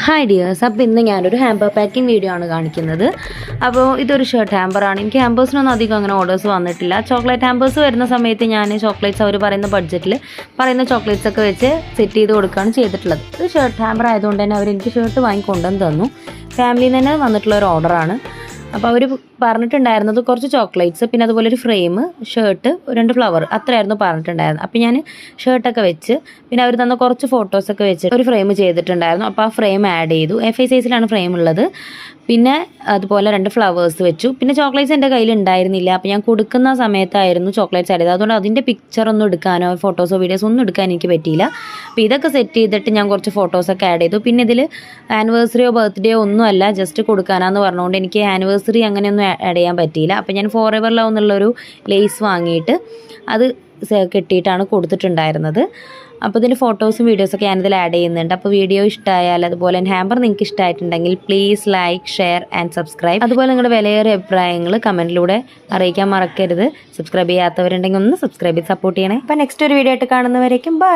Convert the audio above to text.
Hi dears, അപ്പോൾ ഇന്ന് ഞാനൊരു ഹാമ്പർ പാക്കിംഗ് വീഡിയോ ആണ് കാണിക്കുന്നത്. അപ്പോൾ ഇതൊരു ഷർട്ട് ഹാമ്പറാണ്. എനിക്ക് ഹാമ്പേഴ്സിനൊന്നും അധികം അങ്ങനെ ഓർഡേഴ്സ് വന്നിട്ടില്ല. ചോക്ലേറ്റ് ഹാമ്പേഴ്സ് വരുന്ന സമയത്ത് ഞാൻ ചോക്ലേറ്റ്സ് അവർ പറയുന്ന ബഡ്ജറ്റിൽ പറയുന്ന ചോക്ലേറ്റ്സ് ഒക്കെ വെച്ച് സെറ്റ് ചെയ്ത് കൊടുക്കുകയാണ് ചെയ്തിട്ടുള്ളത്. ഇത് ഷർട്ട് ഹാമ്പർ ആയതുകൊണ്ട് തന്നെ അവർ എനിക്ക് ഷർട്ട് വാങ്ങിക്കൊണ്ടുവന്ന് തന്നു. ഫാമിലിയിൽ നിന്ന് തന്നെ വന്നിട്ടുള്ള ഒരു ഓർഡറാണ്. അപ്പോൾ അവർ പറഞ്ഞിട്ടുണ്ടായിരുന്നത് കുറച്ച് ചോക്ലേറ്റ്സ്, പിന്നെ അതുപോലെ ഒരു ഫ്രെയിം, ഷർട്ട്, 2 ഫ്ലവർ, അത്രയായിരുന്നു പറഞ്ഞിട്ടുണ്ടായിരുന്നത്. അപ്പോൾ ഞാൻ ഷർട്ടൊക്കെ വെച്ച് പിന്നെ അവർ തന്ന കുറച്ച് ഫോട്ടോസൊക്കെ വെച്ച് ഒരു ഫ്രെയിം ചെയ്തിട്ടുണ്ടായിരുന്നു. അപ്പോൾ ആ ഫ്രെയിം ആഡ് ചെയ്തു. FA സൈസിലാണ് ഫ്രെയിം ഉള്ളത്. പിന്നെ അതുപോലെ 2 ഫ്ലവേഴ്സ് വെച്ചു. പിന്നെ ചോക്ലേറ്റ്സ് എൻ്റെ കയ്യിൽ ഉണ്ടായിരുന്നില്ല. അപ്പോൾ ഞാൻ കൊടുക്കുന്ന സമയത്തായിരുന്നു ചോക്ലേറ്റ്സ് ആഡ് ചെയ്തത്. അതുകൊണ്ട് അതിൻ്റെ പിക്ചറൊന്നും എടുക്കാനോ ഫോട്ടോസോ വീഡിയോസോ ഒന്നും എടുക്കാൻ എനിക്ക് പറ്റിയില്ല. അപ്പോൾ ഇതൊക്കെ സെറ്റ് ചെയ്തിട്ട് ഞാൻ കുറച്ച് ഫോട്ടോസൊക്കെ ആഡ് ചെയ്തു. പിന്നെ ഇതിൽ ആനിവേഴ്സറിയോ ബർത്ത്ഡേയോ ഒന്നുമല്ല, ജസ്റ്റ് കൊടുക്കാനാന്ന് പറഞ്ഞുകൊണ്ട് എനിക്ക് ആനിവേഴ്സറി അങ്ങനെയൊന്നും ആഡ് ചെയ്യാൻ പറ്റിയില്ല. അപ്പോൾ ഞാൻ ഫോർ എവർ ലവ് എന്നുള്ളൊരു ലേസ് വാങ്ങിയിട്ട് അത് കെട്ടിയിട്ടാണ് കൊടുത്തിട്ടുണ്ടായിരുന്നത്. അപ്പോൾ ഇതിൽ ഫോട്ടോസും വീഡിയോസൊക്കെ ഞാനിതിൽ ആഡ് ചെയ്യുന്നുണ്ട്. അപ്പോൾ വീഡിയോ ഇഷ്ടമായാൽ അതുപോലെ ഹാമ്പർ നിങ്ങൾക്ക് ഇഷ്ടമായിട്ടുണ്ടെങ്കിൽ please like, share and subscribe. അതുപോലെ നിങ്ങളുടെ വിലയേറിയ അഭിപ്രായങ്ങൾ കമൻറ്റിലൂടെ അറിയിക്കാൻ മറക്കരുത്. സബ്സ്ക്രൈബ് ചെയ്യാത്തവരുണ്ടെങ്കിൽ ഒന്ന് സബ്സ്ക്രൈബ് ചെയ്ത് സപ്പോർട്ട് ചെയ്യണേ. അപ്പോൾ നെക്സ്റ്റ് ഒരു വീഡിയോ ആയിട്ട് കാണുന്നവരേക്കും ബൈ.